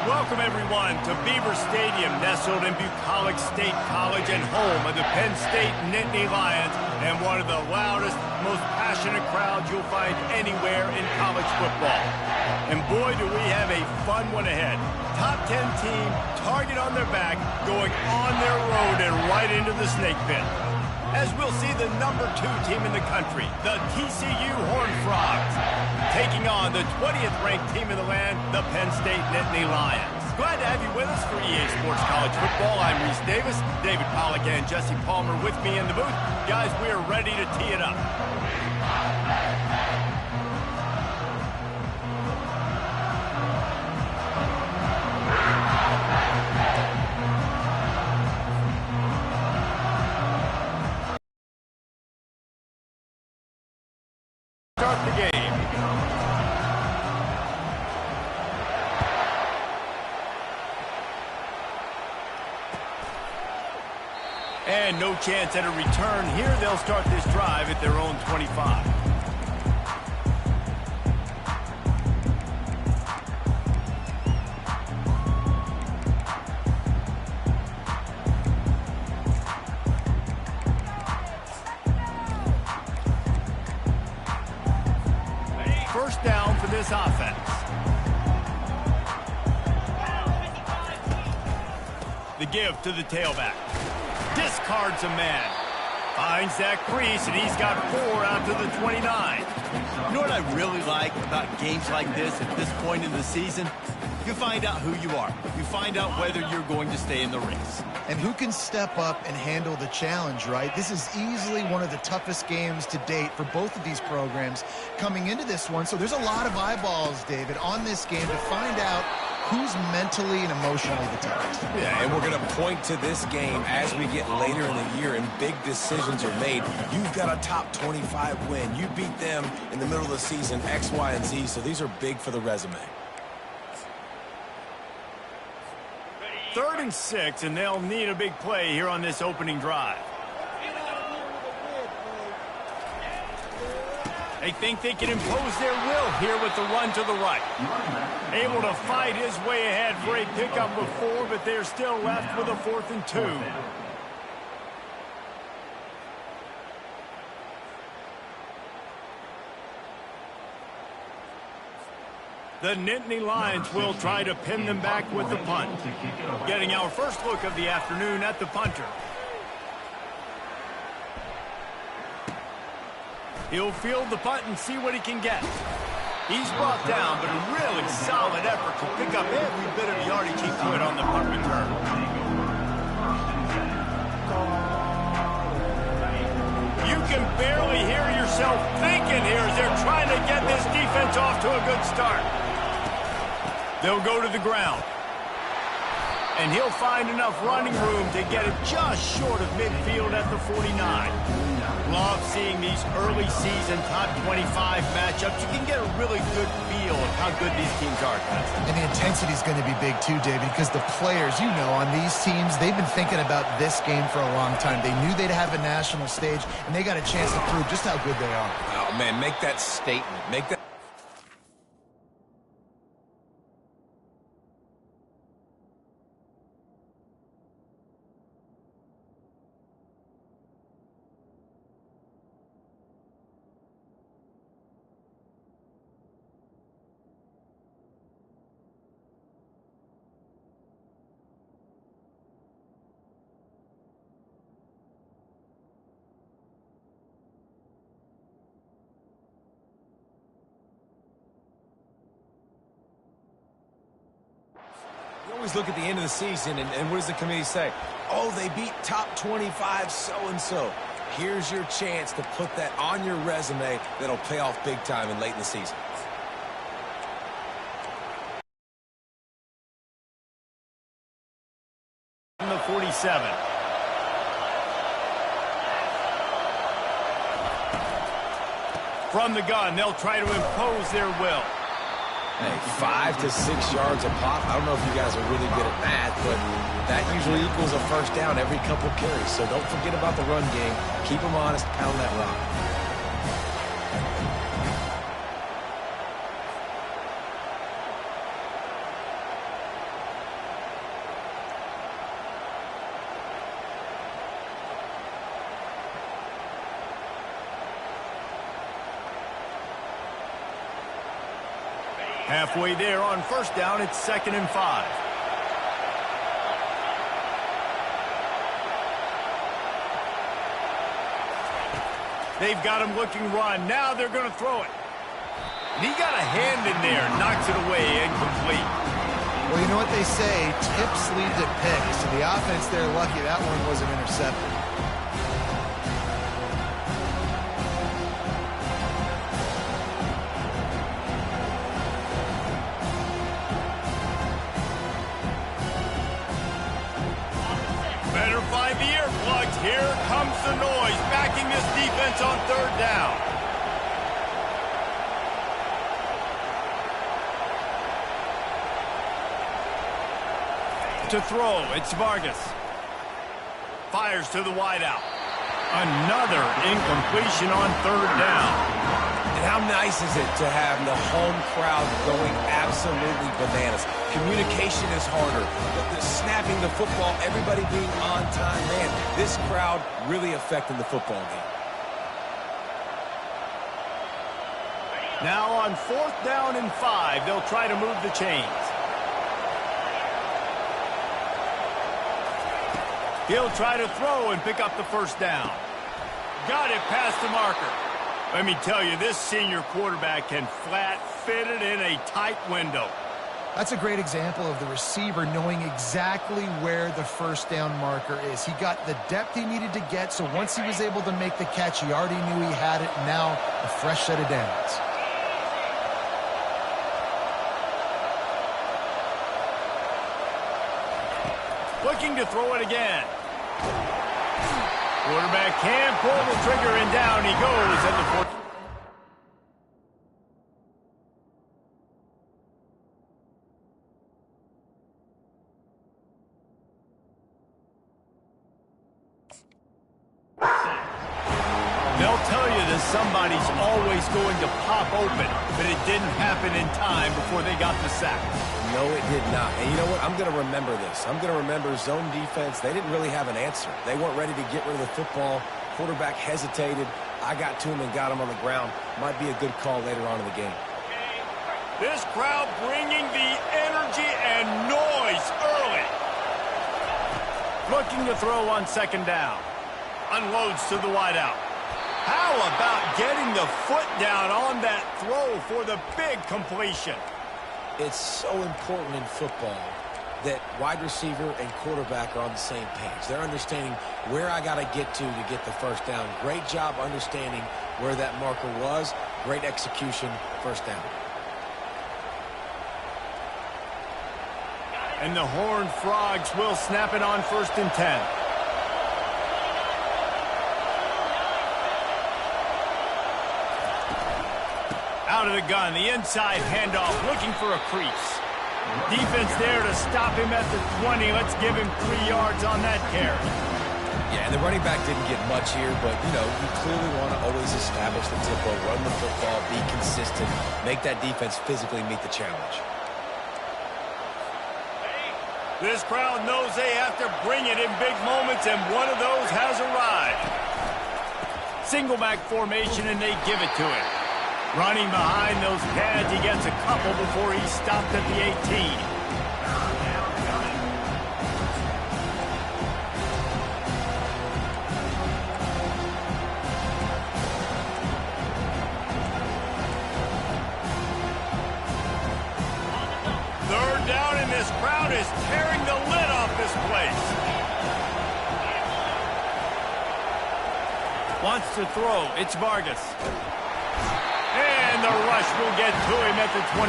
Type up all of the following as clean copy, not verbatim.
Welcome, everyone, to Beaver Stadium, nestled in Bucolic State College and home of the Penn State Nittany Lions, and one of the loudest, most passionate crowds you'll find anywhere in college football. And boy, do we have a fun one ahead. Top 10 team, target on their back, going on their road and right into the snake pit. As we'll see the number 2 team in the country, the TCU Horned Frogs, taking on the 20th ranked team in the land, the Penn State Nittany Lions. Glad to have you with us for EA Sports College Football. I'm Reese Davis, David Pollack and Jesse Palmer with me in the booth. Guys, we are ready to tee it up. Start the game. And no chance at a return here. They'll start this drive at their own 25. First down for this offense. The give to the tailback. Discards a man. Finds that crease, and he's got 4 out to the 29. You know what I really like about games like this at this point in the season? You find out who you are. You find out whether you're going to stay in the race. And who can step up and handle the challenge, right? This is easily one of the toughest games to date for both of these programs coming into this one. So there's a lot of eyeballs, David, on this game to find out who's mentally and emotionally the toughest. Yeah, and we're going to point to this game as we get later in the year and big decisions are made. You've got a top 25 win. You beat them in the middle of the season, X, Y, and Z, so these are big for the resume. 3rd and 6, and they'll need a big play here on this opening drive. They think they can impose their will here with the run to the right. Able to fight his way ahead for a pickup of 4, but they're still left with a 4th and 2. The Nittany Lions will try to pin them back with the punt. Getting our first look of the afternoon at the punter. He'll field the punt and see what he can get. He's brought down, but a really solid effort to pick up every bit of yardage he could on the punt return. You can barely hear yourself thinking here as they're trying to get this defense off to a good start. They'll go to the ground. And he'll find enough running room to get it just short of midfield at the 49. Love seeing these early season top 25 matchups. You can get a really good feel of how good these teams are, guys. And the intensity is going to be big too, David, because the players, you know, on these teams, they've been thinking about this game for a long time. They knew they'd have a national stage, and they got a chance to prove just how good they are. Oh, man, make that statement. Make that. You always look at the end of the season, and what does the committee say? Oh, they beat top 25 so-and-so. Here's your chance to put that on your resume that'll pay off big time and late in the season. The 47. From the gun, they'll try to impose their will. Hey, 5 to 6 yards a pop. I don't know if you guys are really good at math, but that usually equals a first down every couple carries. So don't forget about the run game. Keep them honest, pound that rock. Halfway there on first down, it's 2nd and 5. They've got him looking run. Now they're going to throw it. And he got a hand in there, knocks it away, incomplete. Well, you know what they say, tips lead to picks. So the offense, they're lucky that one wasn't intercepted. Better find the earplugs. Here comes the noise, backing this defense on 3rd down. To throw, it's Vargas. Fires to the wideout. Another incompletion on 3rd down. And how nice is it to have the home crowd going absolutely bananas? Communication is harder. The snapping the football, everybody being on time. Man, this crowd really affecting the football game. Now on 4th down and 5, they'll try to move the chains. He'll try to throw and pick up the 1st down. Got it past the marker. Let me tell you, this senior quarterback can flat fit it in a tight window. That's a great example of the receiver knowing exactly where the 1st down marker is. He got the depth he needed to get, so once he was able to make the catch, he already knew he had it. Now, a fresh set of downs. Looking to throw it again. Quarterback can pull the trigger, and down he goes at the 4th. They'll tell you that somebody's always going to pop open, but it didn't happen in time before they got the sack. No, it did not. And you know what? I'm going to remember this. I'm going to remember zone defense. They didn't really have an answer. They weren't ready to get rid of the football. Quarterback hesitated. I got to him and got him on the ground. Might be a good call later on in the game. This crowd bringing the energy and noise early. Looking to throw on 2nd down. Unloads to the wideout. How about getting the foot down on that throw for the big completion? It's so important in football that wide receiver and quarterback are on the same page. They're understanding where I got to get to get the 1st down. Great job understanding where that marker was. Great execution, 1st down. And the Horned Frogs will snap it on 1st and 10. Out of the gun, the inside handoff, looking for a crease. Defense there to stop him at the 20. Let's give him 3 yards on that carry. Yeah, the running back didn't get much here, but, you know, you clearly want to always establish the tempo, run the football, be consistent, make that defense physically meet the challenge. This crowd knows they have to bring it in big moments, and one of those has arrived. Single back formation, and they give it to him. Running behind those pads, he gets a couple before he's stopped at the 18. Third down, and this crowd is tearing the lid off this place. Wants to throw. It's Vargas. And the rush will get to him at the 25.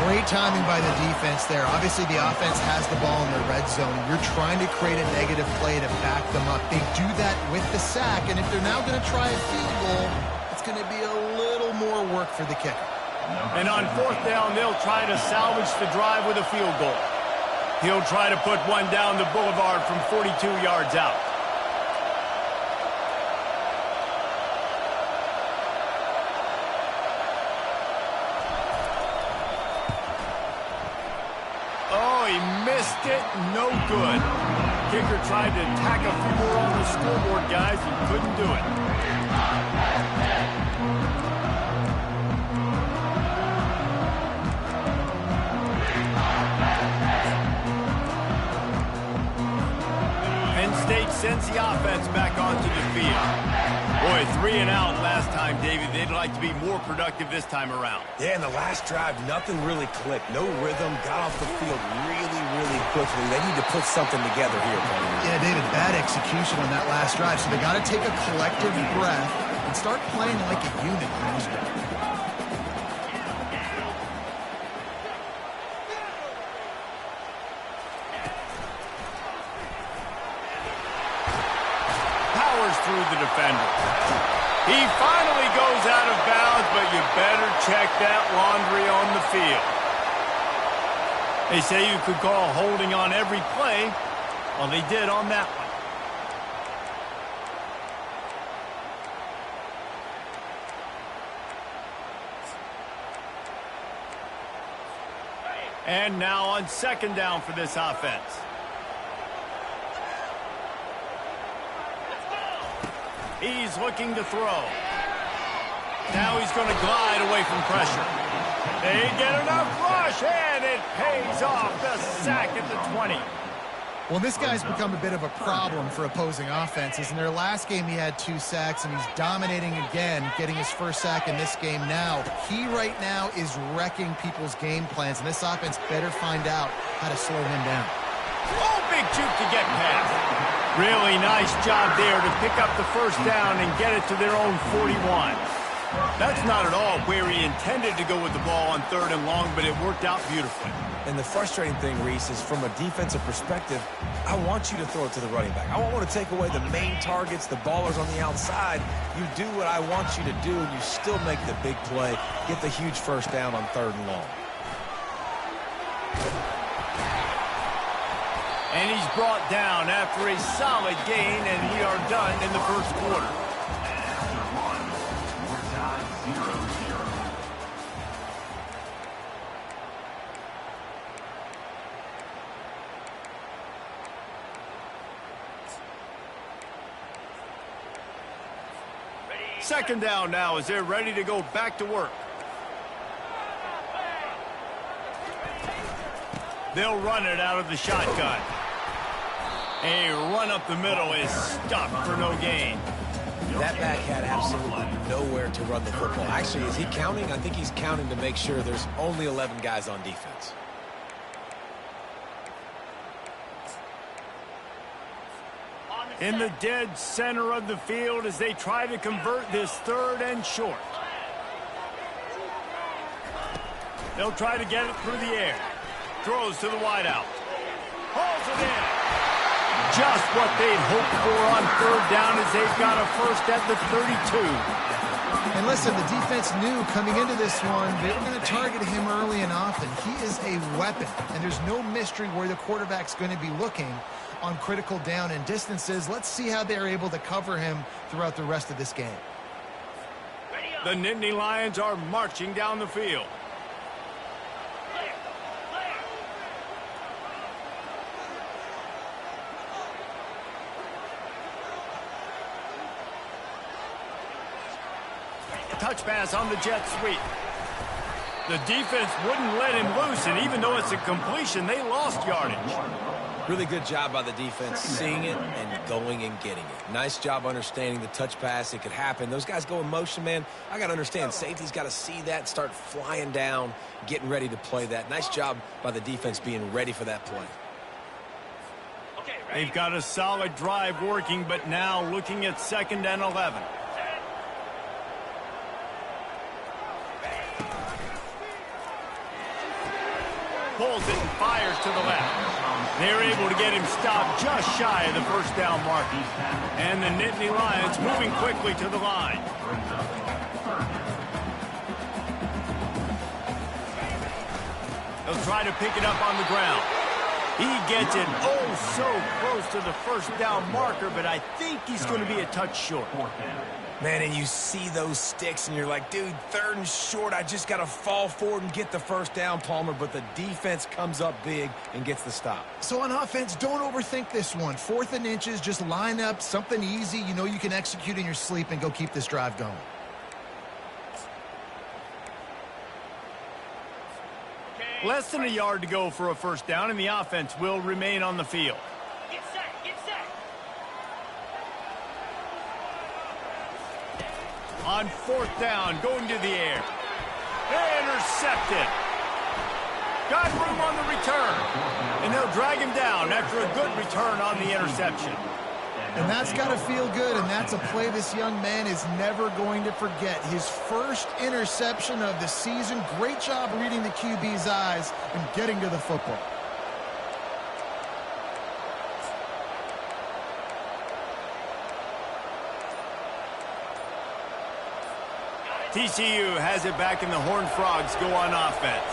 Great timing by the defense there. Obviously, the offense has the ball in the red zone. You're trying to create a negative play to back them up. They do that with the sack, and if they're now going to try a field goal, it's going to be a little more work for the kicker. And on 4th down, they'll try to salvage the drive with a field goal. He'll try to put one down the boulevard from 42 yards out. Missed it, no good. Kicker tried to tack a few more on the scoreboard, guys, and couldn't do it. sends the offense back onto the field. Boy, 3 and out last time, David. They'd like to be more productive this time around. Yeah, in the last drive, nothing really clicked. No rhythm, got off the field really, really quickly. They need to put something together here, buddy. Yeah, David, bad execution on that last drive. So they got to take a collective breath and start playing like a unit in this one. Through the defender. He finally goes out of bounds, but you better check that laundry on the field. They say you could call holding on every play. Well, they did on that one. And now on second down for this offense. He's looking to throw. Now he's going to glide away from pressure. They get enough rush, and it pays off. The sack at the 20. Well, this guy's become a bit of a problem for opposing offenses. In their last game, he had 2 sacks, and he's dominating again, getting his first sack in this game now. He right now is wrecking people's game plans, and this offense better find out how to slow him down. Oh, big juke to get past. Really nice job there to pick up the first down and get it to their own 41. That's not at all where he intended to go with the ball on 3rd and long, but it worked out beautifully. And the frustrating thing, Reese, is from a defensive perspective, I want you to throw it to the running back. I want to take away the main targets, the ballers on the outside. You do what I want you to do, and you still make the big play, get the huge first down on 3rd and long. And he's brought down after a solid gain, and we are done in the first quarter. Second down now as they're ready to go back to work. They'll run it out of the shotgun. A run up the middle is stuffed for no gain. That back had absolutely nowhere to run the football. Actually, is he counting? I think he's counting to make sure there's only 11 guys on defense. In the dead center of the field as they try to convert this 3rd and short. They'll try to get it through the air. Throws to the wideout. Hauls it in. Just what they'd hoped for on 3rd down as they've got a first at the 32. And listen, the defense knew coming into this one, they were going to target him early and often. He is a weapon, and there's no mystery where the quarterback's going to be looking on critical down and distances. Let's see how they're able to cover him throughout the rest of this game. The Nittany Lions are marching down the field. Touch pass on the jet sweep. The defense wouldn't let him loose, and even though it's a completion, they lost yardage. Really good job by the defense, seeing it and going and getting it. Nice job understanding the touch pass. It could happen. Those guys go in motion, man. I got to understand, safety's got to see that, start flying down, getting ready to play that. Nice job by the defense being ready for that play. They've got a solid drive working, but now looking at 2nd and 11. Pulls it and fires to the left. They're able to get him stopped just shy of the first down mark. And the Nittany Lions moving quickly to the line. They'll try to pick it up on the ground. He gets it oh so close to the first down marker, but I think he's going to be a touch short. Man, and you see those sticks, and you're like, dude, 3rd and short, I just got to fall forward and get the first down, Palmer, but the defense comes up big and gets the stop. So on offense, don't overthink this one. 4th and inches, just line up something easy you know you can execute in your sleep and go keep this drive going. Less than a yard to go for a first down, and the offense will remain on the field. On 4th down, going to the air. Intercepted. Got room on the return. And they'll drag him down after a good return on the interception. And that's got to feel good, and that's a play this young man is never going to forget. His first interception of the season. Great job reading the QB's eyes and getting to the football. TCU has it back, and the Horned Frogs go on offense.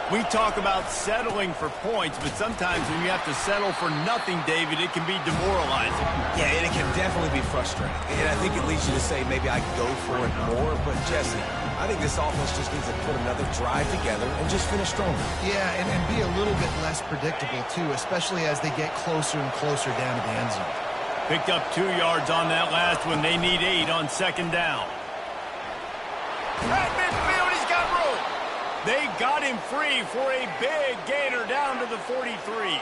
We talk about settling for points, but sometimes when you have to settle for nothing, David, it can be demoralizing. Yeah, and it can definitely be frustrating. And I think it leads you to say maybe I could go for it more. But, Jesse, I think this offense just needs to put another drive together and just finish stronger. Yeah, and be a little bit less predictable, too, especially as they get closer and closer down to the end zone. Picked up 2 yards on that last one. They need 8 on 2nd down. At midfield, he's got room. They got him free for a big gainer down to the 43.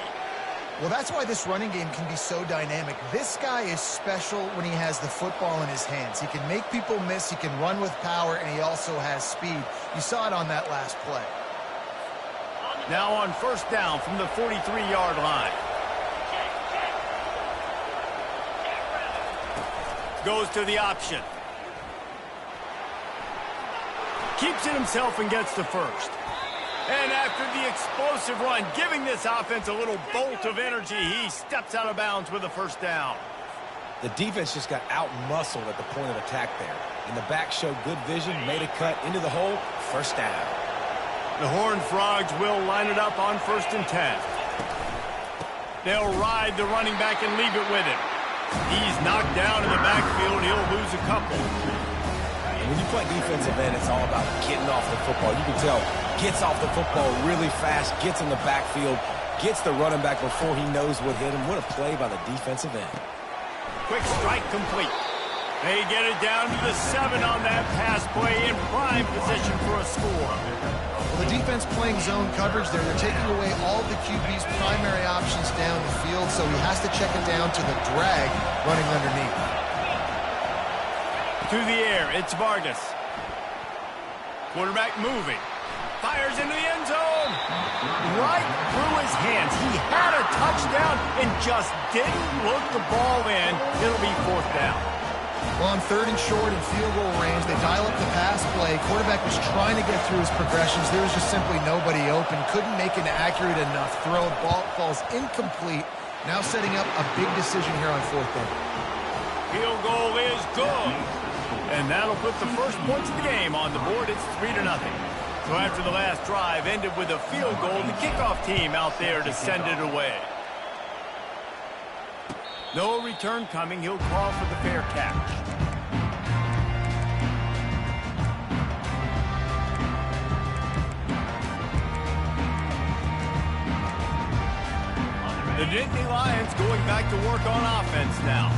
Well, that's why this running game can be so dynamic. This guy is special when he has the football in his hands. He can make people miss, he can run with power, and he also has speed. You saw it on that last play. Now on 1st down from the 43-yard line. Goes to the option. Keeps it himself and gets the first. And after the explosive run, giving this offense a little bolt of energy, he steps out of bounds with a 1st down. The defense just got out-muscled at the point of attack there. And the back showed good vision, made a cut into the hole, 1st down. The Horned Frogs will line it up on 1st and 10. They'll ride the running back and leave it with him. He's knocked down in the backfield. He'll lose a couple. When you play defensive end, it's all about getting off the football. You can tell, gets off the football really fast, gets in the backfield, gets the running back before he knows what hit him. What a play by the defensive end. Quick strike complete. They get it down to the 7 on that pass play in prime position for a score. Well, the defense playing zone coverage there. They're taking away all the QB's primary options down the field, so he has to check it down to the drag running underneath. To the air, it's Vargas. Quarterback moving. Fires into the end zone. Right through his hands. He had a touchdown and just didn't look the ball in. It'll be 4th down. Well, on 3rd and short and field goal range, they dial up the pass play. Quarterback was trying to get through his progressions. There was just simply nobody open. Couldn't make an accurate enough throw. Ball falls incomplete. Now setting up a big decision here on 4th down. Field goal is good. And that'll put the first points of the game on the board. It's 3-0. So after the last drive ended with a field goal, the kickoff team out there to send it away. No return coming. He'll call for the fair catch. The Nittany Lions going back to work on offense now.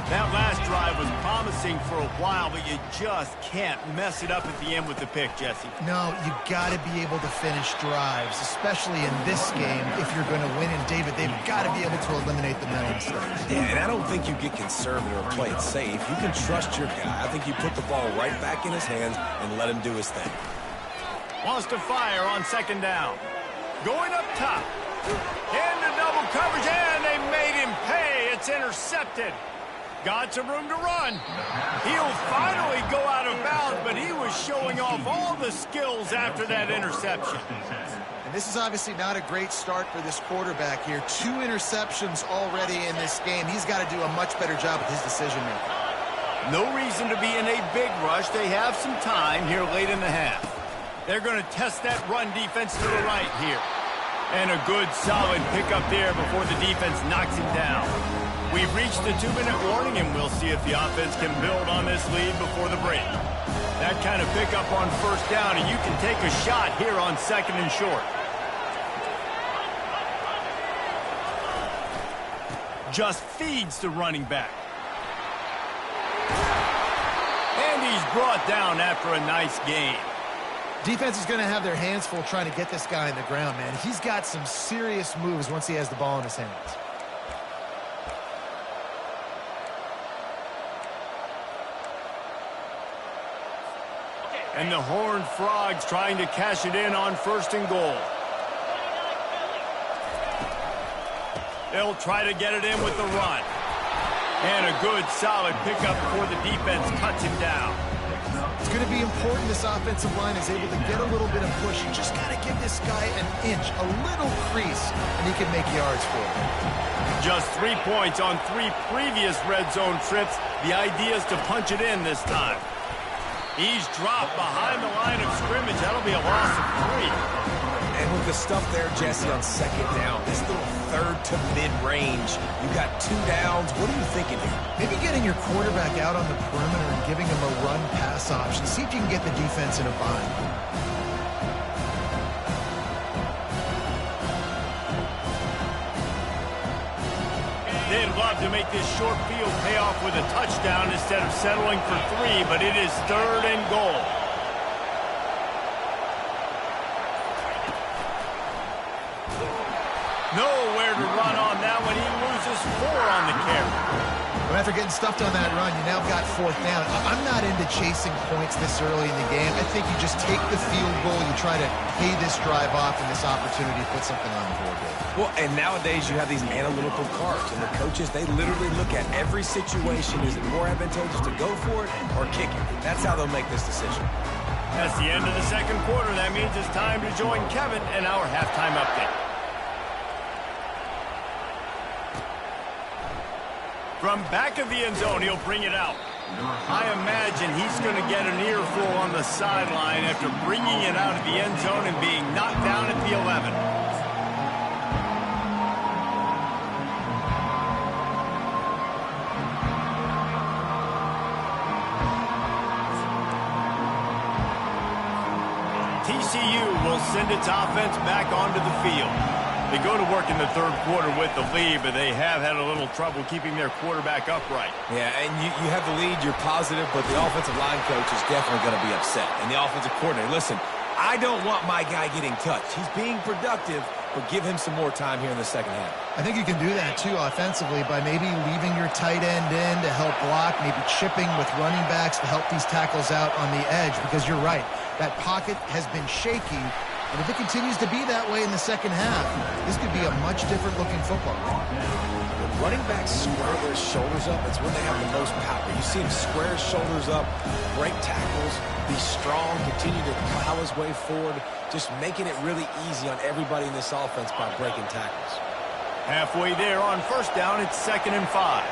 That last drive was promising for a while, but you just can't mess it up at the end with the pick, Jesse. No, you got to be able to finish drives, especially in this game if you're going to win. And, David, they've got to be able to eliminate the mental mistakes. Yeah, and I don't think you get conservative or play it safe. You can trust your guy. I think you put the ball right back in his hands and let him do his thing. Wants to fire on 2nd down. Going up top. Into double coverage, and they made him pay. It's intercepted. Got some room to run. He'll finally go out of bounds, but he was showing off all the skills after that interception. And this is obviously not a great start for this quarterback here. 2 interceptions already in this game. He's got to do a much better job with his decision-making. No reason to be in a big rush. They have some time here late in the half. They're going to test that run defense to the right here. And a good, solid pickup there before the defense knocks him down. We've reached the 2-minute warning, and we'll see if the offense can build on this lead before the break. That kind of pickup on 1st down, and you can take a shot here on 2nd and short. Just feeds the running back. And he's brought down after a nice gain. Defense is going to have their hands full trying to get this guy in the ground, man. He's got some serious moves once he has the ball in his hands. And the Horned Frogs trying to cash it in on 1st and goal. They'll try to get it in with the run. And a good, solid pickup before the defense cuts him down. It's going to be important this offensive line is able to get a little bit of push. You just got to give this guy an inch, a little crease, and he can make yards for you. Just 3 points on 3 previous red zone trips. The idea is to punch it in this time. He's dropped behind the line of scrimmage. That'll be a loss of 3. And with the stuff there, Jesse, on 2nd down, this little 3rd to mid-range, you got 2 downs. What are you thinking here? Maybe getting your quarterback out on the perimeter and giving him a run-pass option. See if you can get the defense in a bind. They'd love to make this short field pay off with a touchdown instead of settling for 3, but it is 3rd and goal. Nowhere to run on that one. He loses 4 on the carry. But after getting stuffed on that run, you now got 4th down. I'm not into chasing points this early in the game. I think you just take the field goal. You try to pay this drive off and this opportunity to put something on the board. Well, and nowadays you have these analytical cards, and the coaches, they literally look at every situation. Is it more advantageous to go for it or kick it? That's how they'll make this decision. That's the end of the 2nd quarter. That means it's time to join Kevin in our halftime update. From back of the end zone, he'll bring it out. I imagine he's going to get an earful on the sideline after bringing it out of the end zone and being knocked down at the 11. TCU will send its offense back onto the field. They go to work in the 3rd quarter with the lead, but they have had a little trouble keeping their quarterback upright. Yeah, and you have the lead, you're positive, but the offensive line coach is definitely going to be upset. And the offensive coordinator, listen, I don't want my guy getting touched. He's being productive, but give him some more time here in the 2nd half. I think you can do that, too, offensively, by maybe leaving your tight end in to help block, maybe chipping with running backs to help these tackles out on the edge, because you're right. That pocket has been shaky, and if it continues to be that way in the 2nd half, this could be a much different-looking football. When running backs square their shoulders up, it's when they have the most power. You see him square his shoulders up, break tackles, be strong, continue to plow his way forward, just making it really easy on everybody in this offense by breaking tackles. Halfway there on 1st down, it's 2nd and 5.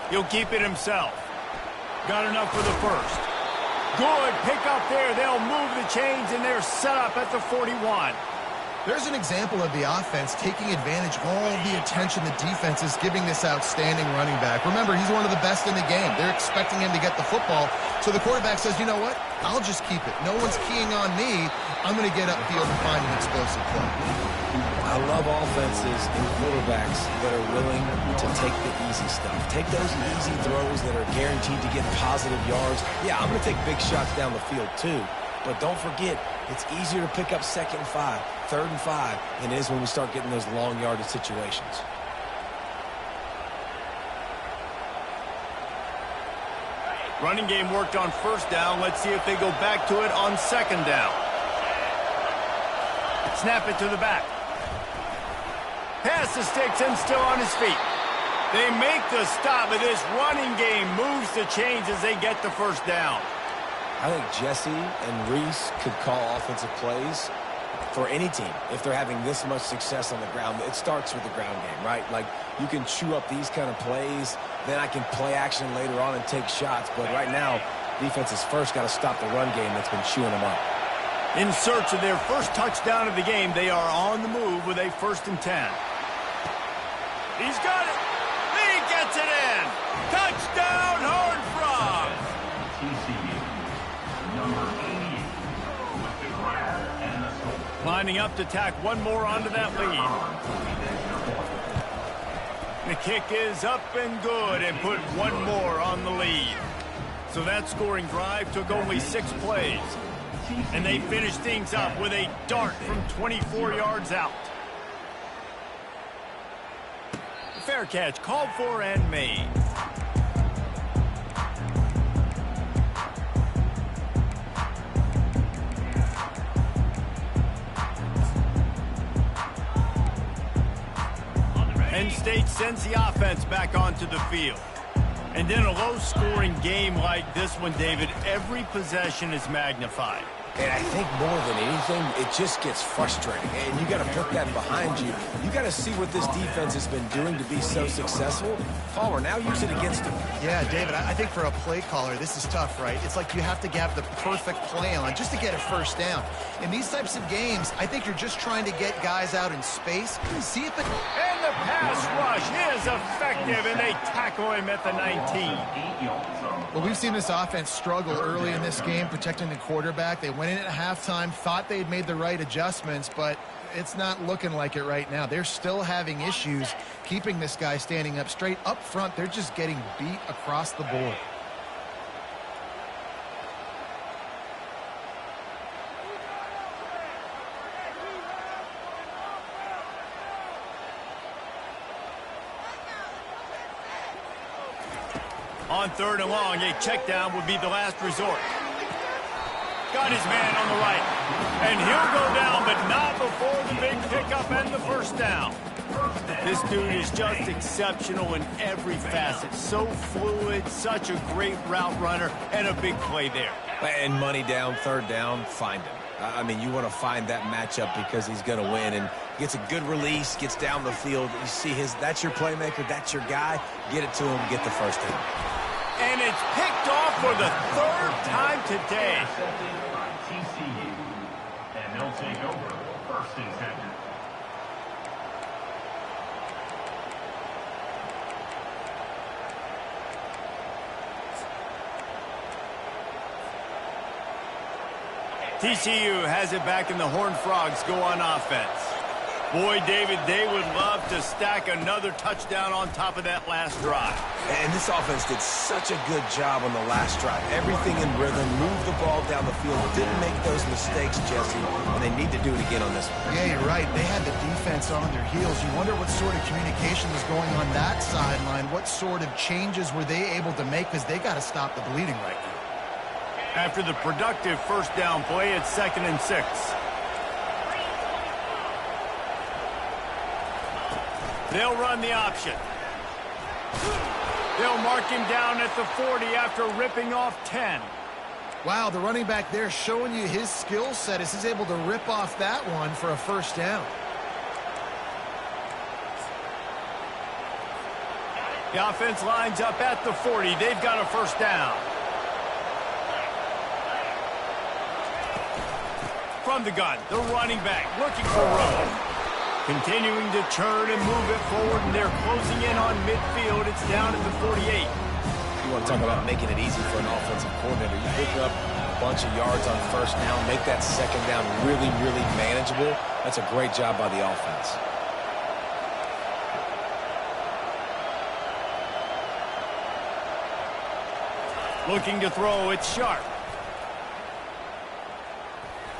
He'll keep it himself. Got enough for the 1st. Good pick up there. They'll move the chains, and they're set up at the 41. There's an example of the offense taking advantage of all the attention the defense is giving this outstanding running back. Remember, he's one of the best in the game. They're expecting him to get the football. So the quarterback says, you know what? I'll just keep it. No one's keying on me. I'm going to get upfield and find an explosive play. I love offenses and quarterbacks that are willing to take the easy stuff. Take those easy throws that are guaranteed to get positive yards. Yeah, I'm going to take big shots down the field too. But don't forget, it's easier to pick up 2nd and 5, 3rd and 5 than it is when we start getting those long yardage situations. Running game worked on 1st down. Let's see if they go back to it on 2nd down. Snap it to the back. Pass the sticks and still on his feet. They make the stop, but this running game moves the chains as they get the 1st down. I think Jesse and Reese could call offensive plays for any team if they're having this much success on the ground. It starts with the ground game, right? Like, you can chew up these kind of plays, then I can play action later on and take shots. But right now, defense has first got to stop the run game that's been chewing them up. In search of their 1st touchdown of the game, they are on the move with a 1st and 10. He's got it. He gets it in. Touchdown, Horned Frogs. Lining up to tack one more onto that lead. The kick is up and good and put one more on the lead. So that scoring drive took only 6 plays. And they finished things up with a dart from 24 yards out. Fair catch, called for and made. Penn State sends the offense back onto the field. And in a low-scoring game like this one, David, every possession is magnified. And I think more than anything, it just gets frustrating. And you got to put that behind you. You got to see what this defense has been doing to be so successful. Palmer, now use it against him. Yeah, David, I think for a play caller, this is tough, right? It's like you have to have the perfect play on just to get a first down. In these types of games, I think you're just trying to get guys out in space. See if it... And the pass rush is effective, and they tackle him at the 19. Well, we've seen this offense struggle early in this game, protecting the quarterback. They went in at halftime, thought they'd made the right adjustments, but it's not looking like it right now. They're still having issues keeping this guy standing up straight. Up front, they're just getting beat across the board. On 3rd and long, a check down would be the last resort. Got his man on the right. And he'll go down, but not before the big pickup and the first down. This dude is just exceptional in every facet. So fluid, such a great route runner, and a big play there. And money down, 3rd down, find him. I mean, you want to find that matchup because he's going to win. And gets a good release, gets down the field. You see that's your playmaker, that's your guy. Get it to him, get the first down. And it's picked off for the 3rd time today. And they'll take over 1st and 10. TCU has it back, and the Horned Frogs go on offense. Boy, David, they would love to stack another touchdown on top of that last drive. And this offense did such a good job on the last drive. Everything in rhythm, moved the ball down the field, didn't make those mistakes, Jesse, and they need to do it again on this one. Yeah, you're right. They had the defense on their heels. You wonder what sort of communication was going on that sideline. What sort of changes were they able to make, because they got to stop the bleeding right now. After the productive first down play, it's 2nd and 6. They'll run the option. They'll mark him down at the 40 after ripping off 10. Wow, the running back there showing you his skill set as he's able to rip off that one for a first down. The offense lines up at the 40. They've got a first down. From the gun, the running back looking for room. Continuing to churn and move it forward, and they're closing in on midfield. It's down at the 48. You want to talk about making it easy for an offensive coordinator. You pick up a bunch of yards on first down, make that second down really, really manageable. That's a great job by the offense. Looking to throw, it's Sharp.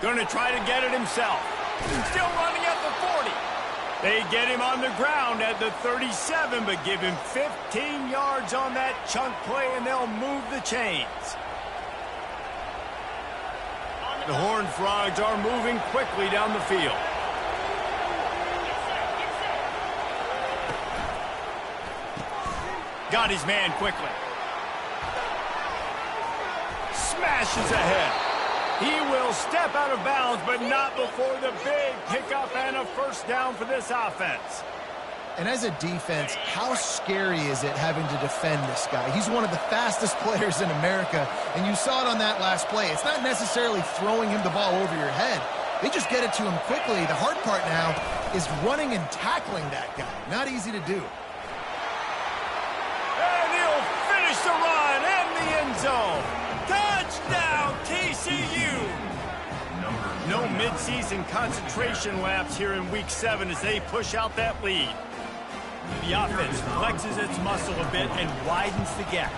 Going to try to get it himself. Still running at the 40. They get him on the ground at the 37, but give him 15 yards on that chunk play, and they'll move the chains. The Horned Frogs are moving quickly down the field. Got his man quickly. Smashes ahead. He will step out of bounds, but not before the big pickup and a first down for this offense. And as a defense, how scary is it having to defend this guy? He's one of the fastest players in America, and you saw it on that last play. It's not necessarily throwing him the ball over your head. They just get it to him quickly. The hard part now is running and tackling that guy. Not easy to do. And he'll finish the run in the end zone. Touchdown, TCU! No midseason concentration laps here in Week 7 as they push out that lead. The offense flexes its muscle a bit and widens the gap.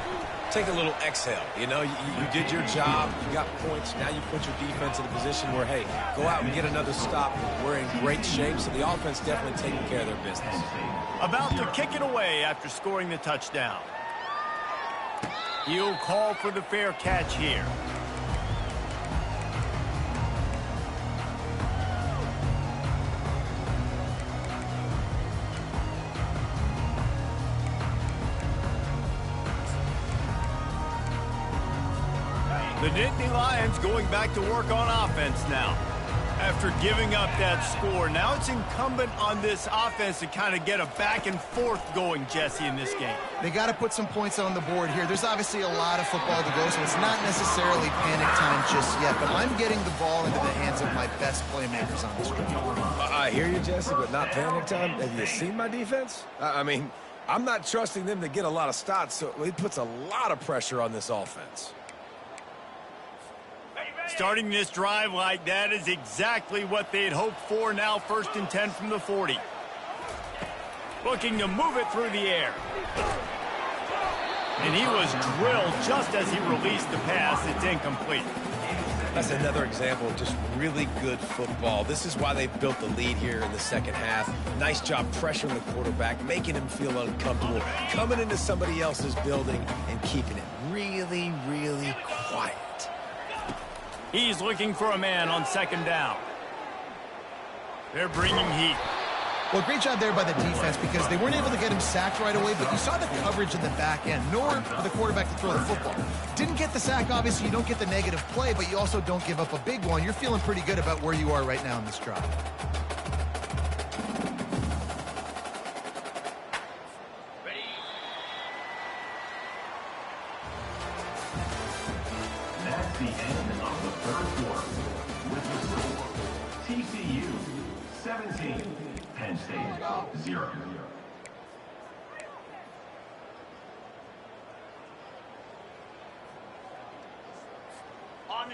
Take a little exhale. You know, you did your job. You got points. Now you put your defense in a position where, hey, go out and get another stop. We're in great shape, so the offense definitely taking care of their business. About to kick it away after scoring the touchdown. He'll call for the fair catch here. The Nittany Lions going back to work on offense now. After giving up that score, now it's incumbent on this offense to kind of get a back and forth going, Jesse, in this game. They got to put some points on the board here. There's obviously a lot of football to go, so it's not necessarily panic time just yet, but I'm getting the ball into the hands of my best playmakers on this drive. I hear you, Jesse, but not panic time. Have you seen my defense? I mean, I'm not trusting them to get a lot of stops, so it puts a lot of pressure on this offense. Starting this drive like that is exactly what they had hoped for. Now 1st and 10 from the 40. Looking to move it through the air. And he was drilled just as he released the pass. It's incomplete. That's another example of just really good football. This is why they built the lead here in the second half. Nice job pressuring the quarterback, making him feel uncomfortable, coming into somebody else's building and keeping it really, really quiet. He's looking for a man on 2nd down. They're bringing heat. Well, great job there by the defense because they weren't able to get him sacked right away, but you saw the coverage in the back end, nor for the quarterback to throw the football. Didn't get the sack, obviously. You don't get the negative play, but you also don't give up a big one. You're feeling pretty good about where you are right now in this drive. That's the end of the 3rd quarter. With the score, TCU 17, Penn State 0.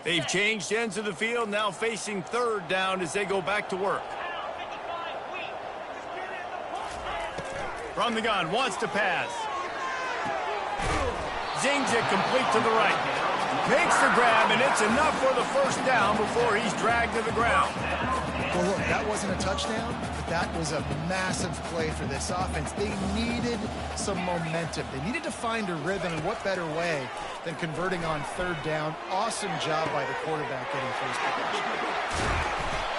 They've changed ends of the field, now facing 3rd down as they go back to work. From the gun, wants to pass. Zings it complete to the right. Makes the grab, and it's enough for the 1st down before he's dragged to the ground. Well, look, that wasn't a touchdown, but that was a massive play for this offense. They needed some momentum. They needed to find a rhythm, and what better way than converting on 3rd down. Awesome job by the quarterback getting first possession.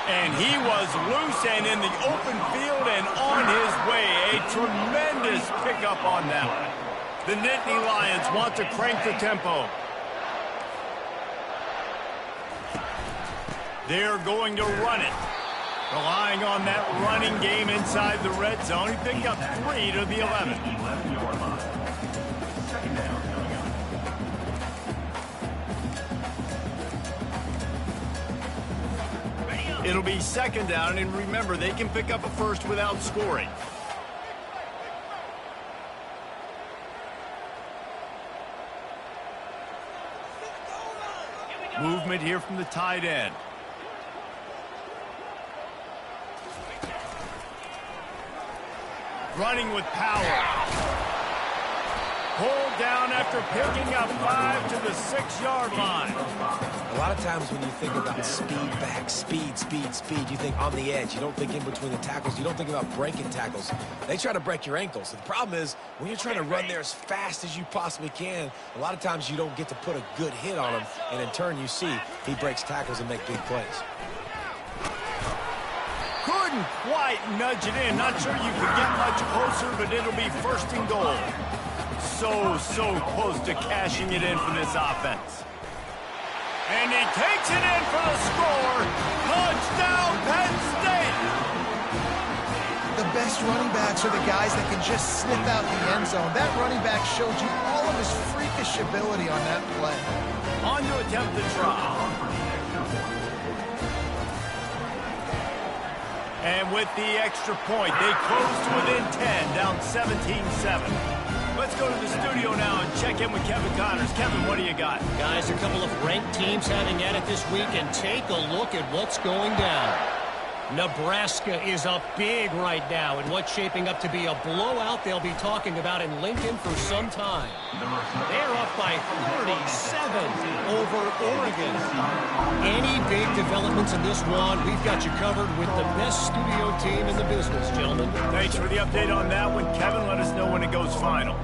And he was loose and in the open field and on his way. A tremendous pickup on that one. The Nittany Lions want to crank the tempo. They're going to run it. Relying on that running game inside the red zone. He picked up 3 to the 11. 11-yard line. 2nd down coming up. It'll be 2nd down, and remember, they can pick up a 1st without scoring. Movement here from the tight end. Running with power. Pulled down after picking up 5 to the 6-yard line. A lot of times when you think about speed back, speed, you think on the edge. You don't think in between the tackles. You don't think about breaking tackles. They try to break your ankles. The problem is when you're trying to run there as fast as you possibly can, a lot of times you don't get to put a good hit on him, and in turn you see he breaks tackles and make big plays. Couldn't quite nudge it in. Not sure you could get much closer, but it'll be 1st and goal. So close to cashing it in for this offense. And he takes it in for the score. Touchdown, Penn State! The best running backs are the guys that can just snip out the end zone. That running back showed you all of his freakish ability on that play. On to attempt the try. And with the extra point, they close to within 10, down 17-7. Let's go to the studio now and check in with Kevin Connors. Kevin, what do you got? Guys, a couple of ranked teams having at it this week, and take a look at what's going down. Nebraska is up big right now in what's shaping up to be a blowout they'll be talking about in Lincoln for some time. They're up by 37 over Oregon. Any big developments in this one, we've got you covered with the best studio team in the business, gentlemen. Thanks for the update on that one, Kevin. Let us know when it goes final.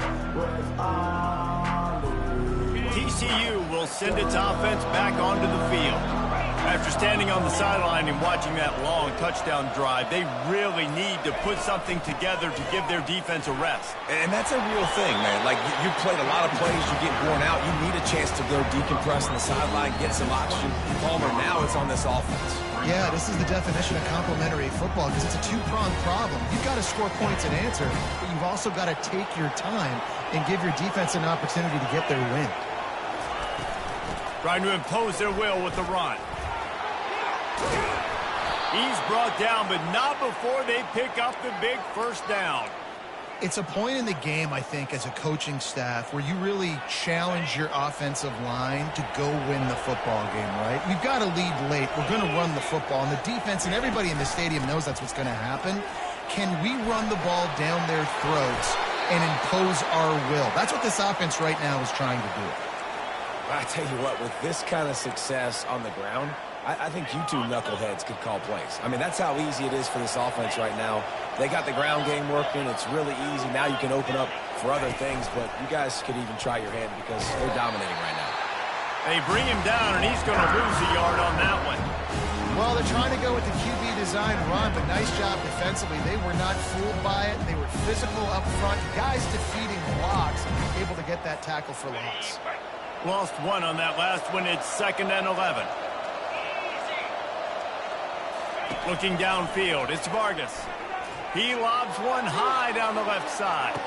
TCU will send its offense back onto the field. After standing on the sideline and watching that long touchdown drive, they really need to put something together to give their defense a rest. And that's a real thing, man. Like, you played a lot of plays, you get worn out. You need a chance to go decompress on the sideline, get some oxygen. Palmer, now it's on this offense. Yeah, this is the definition of complementary football because it's a two-pronged problem. You've got to score points and answer, but you've also got to take your time and give your defense an opportunity to get their win. Trying to impose their will with the run. He's brought down, but not before they pick up the big first down. It's a point in the game, I think, as a coaching staff where you really challenge your offensive line to go win the football game, right? We've got to lead late. We're going to run the football, and the defense and everybody in the stadium knows that's what's going to happen. Can we run the ball down their throats and impose our will? That's what this offense right now is trying to do. I tell you what, with this kind of success on the ground, I think you two knuckleheads could call plays. I mean, that's how easy it is for this offense right now. They got the ground game working. It's really easy. Now you can open up for other things, but you guys could even try your hand because they're dominating right now. They bring him down, and he's going to lose a yard on that one. Well, they're trying to go with the QB design run, but nice job defensively. They were not fooled by it. They were physical up front. Guys defeating blocks, able to get that tackle for loss. Lost one on that last one. It's 2nd and 11. Looking downfield, it's Vargas. He lobs one high down the left side.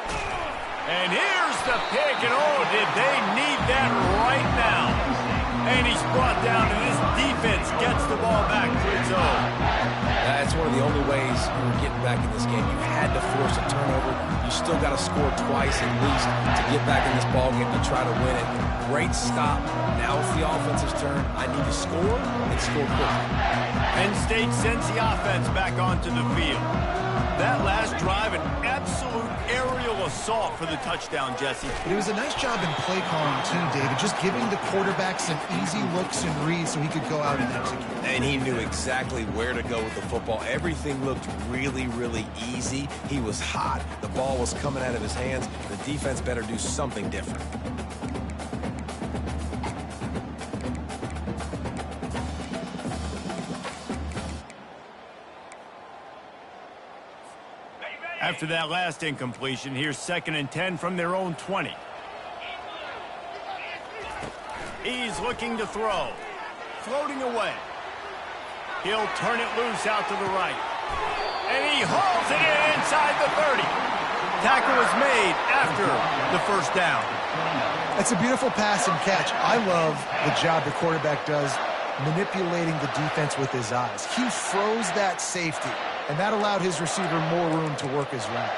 And here's the pick, and oh, did they need that right now. And he's brought down, and this defense gets the ball back to its own. That's one of the only ways you're getting back in this game. You had to force a turnover. You still got to score twice at least to get back in this ball game to try to win it. Great stop. Now it's the offense's turn. I need to score and score quickly. Penn State sends the offense back onto the field. That last drive, an absolute aerial assault for the touchdown, Jesse. But it was a nice job in play calling, too, David, just giving the quarterback some easy looks and reads so he could go out and execute. And he knew exactly where to go with the football. Everything looked really, really easy. He was hot. The ball was coming out of his hands. The defense better do something different. After that last incompletion, here's 2nd and 10 from their own 20. He's looking to throw. Floating away. He'll turn it loose out to the right. And he hauls it in inside the 30. Tackle is made after the first down. It's a beautiful pass and catch. I love the job the quarterback does manipulating the defense with his eyes. He froze that safety, and that allowed his receiver more room to work his route.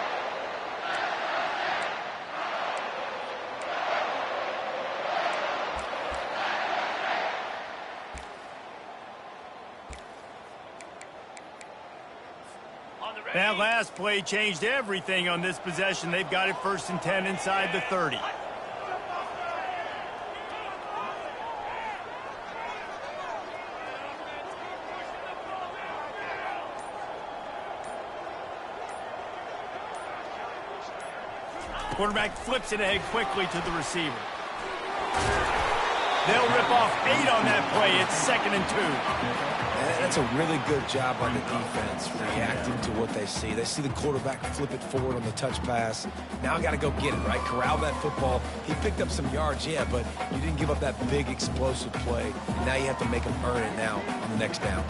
That last play changed everything on this possession. They've got it 1st and 10 inside the 30. Quarterback flips it ahead quickly to the receiver. They'll rip off 8 on that play. It's 2nd and 2. That's a really good job by the defense, reacting to what they see. They see the quarterback flip it forward on the touch pass. Now I got to go get it, right? Corral that football. He picked up some yards, yeah, but you didn't give up that big explosive play. And now you have to make him earn it now on the next down.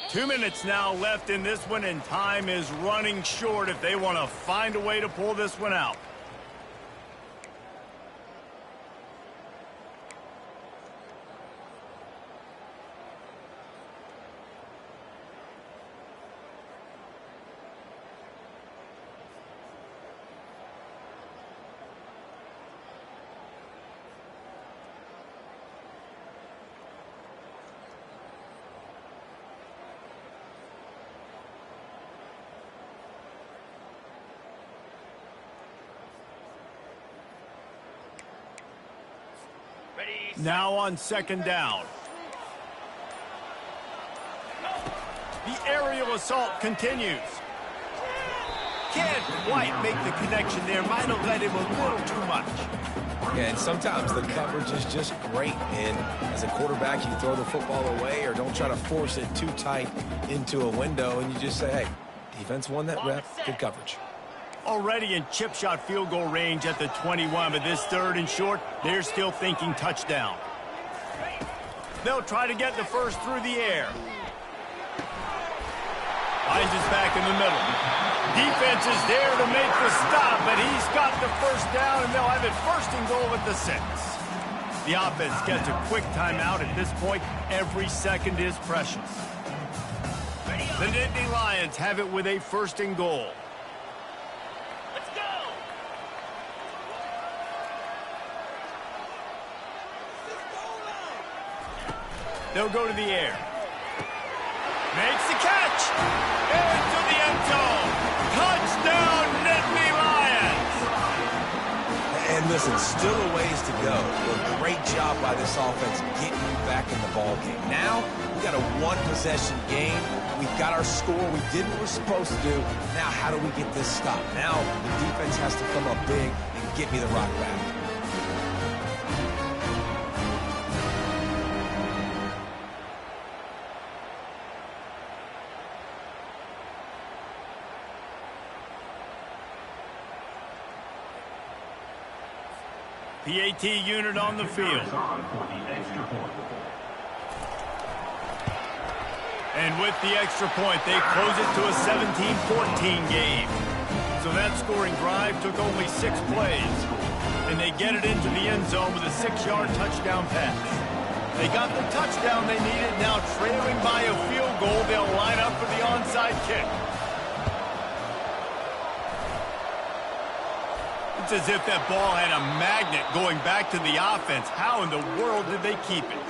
Two minutes now left in this one, and time is running short if they want to find a way to pull this one out. Now on second down. The aerial assault continues. Can't quite make the connection there. Might have let him a little too much. Yeah, and sometimes the coverage is just great. And as a quarterback, you throw the football away or don't try to force it too tight into a window. And you just say, hey, defense won that rep. Good coverage. Already in chip shot field goal range at the 21, but this third and short, they're still thinking touchdown. They'll try to get the first through the air. Finds his back in the middle. Defense is there to make the stop, but he's got the first down, and they'll have it first and goal at the 6. The offense gets a quick timeout. At this point, every second is precious. The Nittany Lions have it with a first and goal. Let's go! They'll go to the air. Makes the catch! Into the end zone! Touchdown, Nittany Lions! And listen, still a ways to go. A great job by this offense getting you back in the ball game. Now, we got a one-possession game. We've got our score. We did what we're supposed to do. Now, how do we get this stopped? Now, the defense has to come up big and get me the rock back. PAT unit on the field. And with the extra point, they close it to a 17-14 game. So that scoring drive took only 6 plays. And they get it into the end zone with a 6-yard touchdown pass. They got the touchdown they needed. Now trailing by a field goal, they'll line up for the onside kick. It's as if that ball had a magnet going back to the offense. How in the world did they keep it?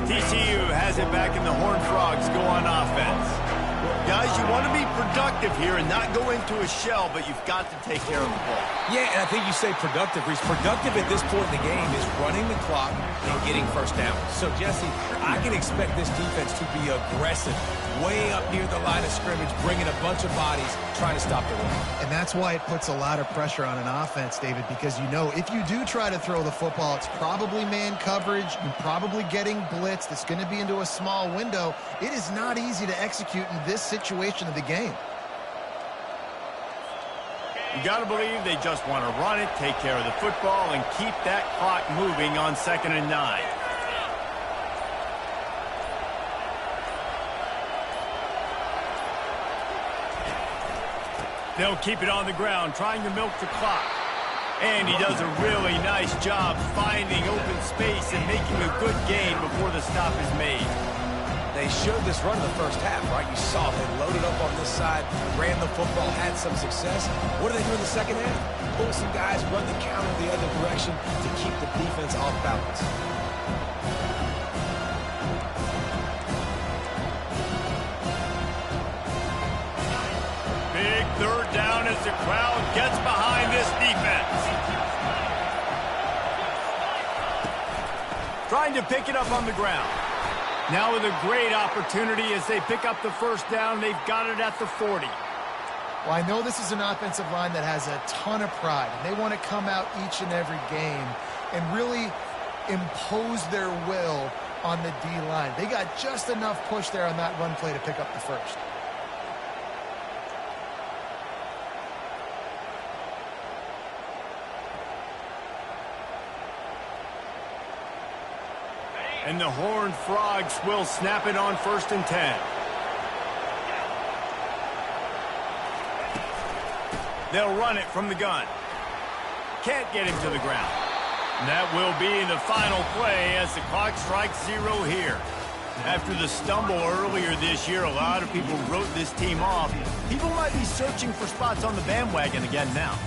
TCU has it back in the Horned Frogs go on offense. Guys, you want to be productive here and not go into a shell, but you've got to take care of the ball. Yeah, and I think you say productive, Reese. Productive at this point in the game is running the clock and getting first down. So, Jesse, I can expect this defense to be aggressive, way up near the line of scrimmage, bringing a bunch of bodies, trying to stop the run. And that's why it puts a lot of pressure on an offense, David, because you know if you do try to throw the football, it's probably man coverage. You're probably getting blitzed. It's going to be into a small window. It is not easy to execute in this situation of the game. You got to believe they just want to run it, take care of the football, and keep that clock moving on 2nd and 9. They'll keep it on the ground, trying to milk the clock. And he does a really nice job finding open space and making a good gain before the stop is made. They showed this run in the first half, right? You saw they loaded up on this side, ran the football, had some success. What do they do in the second half? Pull some guys, run the counter the other direction to keep the defense off balance. Big third down as the crowd gets behind this defense. Trying to pick it up on the ground. Now with a great opportunity as they pick up the first down. They've got it at the 40. Well, I know this is an offensive line that has a ton of pride, and they want to come out each and every game and really impose their will on the D-line. They got just enough push there on that run play to pick up the first. And the Horned Frogs will snap it on 1st and 10. They'll run it from the gun. Can't get him to the ground. And that will be the final play as the clock strikes 0 here. After the stumble earlier this year, a lot of people wrote this team off. People might be searching for spots on the bandwagon again now.